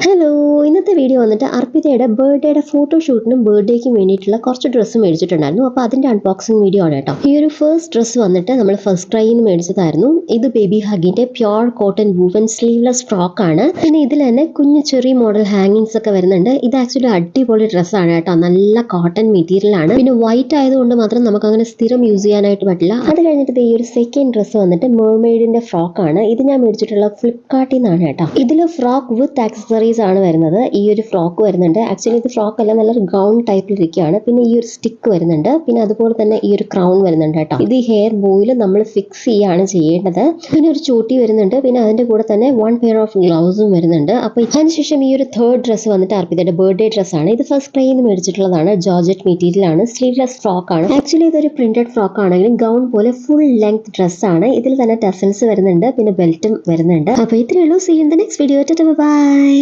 Hello, ഇന്നത്തെ video വന്നിട്ട് അർപ്പിതയുടെ ബർത്ത്ഡേയുടെ ഫോട്ടോഷൂട്ടിനും ബർത്ത്ഡേക്കും വേണ്ടിയിട്ടുള്ള കുറച്ച് ഡ്രസ്സ് മേടിച്ചിട്ടുണ്ടായിരുന്നു. അപ്പോൾ അതിൻ്റെ അൺബോക്സിംഗ് വീഡിയോ ആണ് കേട്ടോ. ഈ ഒരു ഫസ്റ്റ് ഡ്രസ്സ് വന്നിട്ട് നമ്മൾ ഫസ്റ്റ് ക്രൈയിൽ നിന്ന് മേടിച്ചതായിരുന്നു. ഇത് ബേബി ഹഗിൻ്റെ pure cotton woven sleeveless frock ആണ്. പിന്നെ ഇതിൽ തന്നെ കുഞ്ഞു ചെറിയ മോഡൽ ഹാങ്ങിങ്സ് ഒക്കെ വരുന്നുണ്ട്. ഇത് ആക്ച്വലി അടിപൊളി ഡ്രസ്സാണ് കേട്ടോ. നല്ല കോട്ടൺ മെറ്റീരിയൽ ആണ്. പിന്നെ വൈറ്റ് ആയതുകൊണ്ട് മാത്രം നമുക്ക് അങ്ങനെ സ്ഥിരം യൂസ് ചെയ്യാനായിട്ട് പറ്റില്ല. അത് കഴിഞ്ഞിട്ട് ഈ ഒരു സെക്കൻഡ് ഡ്രസ്സ് വന്നിട്ട് മെർമെയ്ഡിൻ്റെ ഫ്രോക്ക് ആണ്. ഇത് ഞാൻ മേടിച്ചിട്ടുള്ള ഫ്ലിപ്കാർട്ടിൽ നിന്നാണ് കേട്ടോ. ഇതിൽ ഫ്രോക്ക് വിത്ത് ആക്സസറീസ് ആണ് വരുന്നത്. ഈ ഒരു ഫ്രോക്ക് വരുന്നുണ്ട്. ആക്ച്വലി ഇത് ഫ്രോക്ക് അല്ല, നല്ലൊരു ഗൗൺ ടൈപ്പിൽ ഇരിക്കുകയാണ്. പിന്നെ ഈ ഒരു സ്റ്റിക്ക് വരുന്നുണ്ട്. പിന്നെ അതുപോലെ തന്നെ ഈ ഒരു ക്രൗൺ വരുന്നുണ്ട് കേട്ടോ. ഇത് ഈ ഹെയർ ബോയിൽ നമ്മൾ ഫിക്സ് ചെയ്യാണ് ചെയ്യേണ്ടത്. പിന്നെ ഒരു ചോട്ടി വരുന്നുണ്ട്. പിന്നെ അതിന്റെ കൂടെ തന്നെ 1 പെയർ ഓഫ് ഗ്ലൗസും വരുന്നുണ്ട്. അപ്പോൾ അതിനുശേഷം ഈ ഒരു തേർഡ് ഡ്രസ്സ് വന്നിട്ട് അർപ്പിതയുടെ ബർത്ത്ഡേ ഡ്രസ്സാണ്. ഇത് ഫസ്റ്റ് ക്രൈയിൽ നിന്ന് മേടിച്ചിട്ടുള്ളതാണ്. ജോർജറ്റ് മെറ്റീരിയൽ ആണ്. സ്ലീവ്ലെസ് ഫ്രോക്ക് ആണ്. ആക്ച്വലി ഇതൊരു പ്രിന്റഡ് ഫ്രോക്ക് ആണെങ്കിലും ഗൗൺ പോലെ ഫുൾ ലെങ്ത് ഡ്രസ്സാണ്. ഇതിൽ തന്നെ ടസൽസ് വരുന്നുണ്ട്. പിന്നെ ബെൽറ്റും വരുന്നുണ്ട്. അപ്പോൾ ഇത്രയേ ഉള്ളൂ. See you in the next video. By.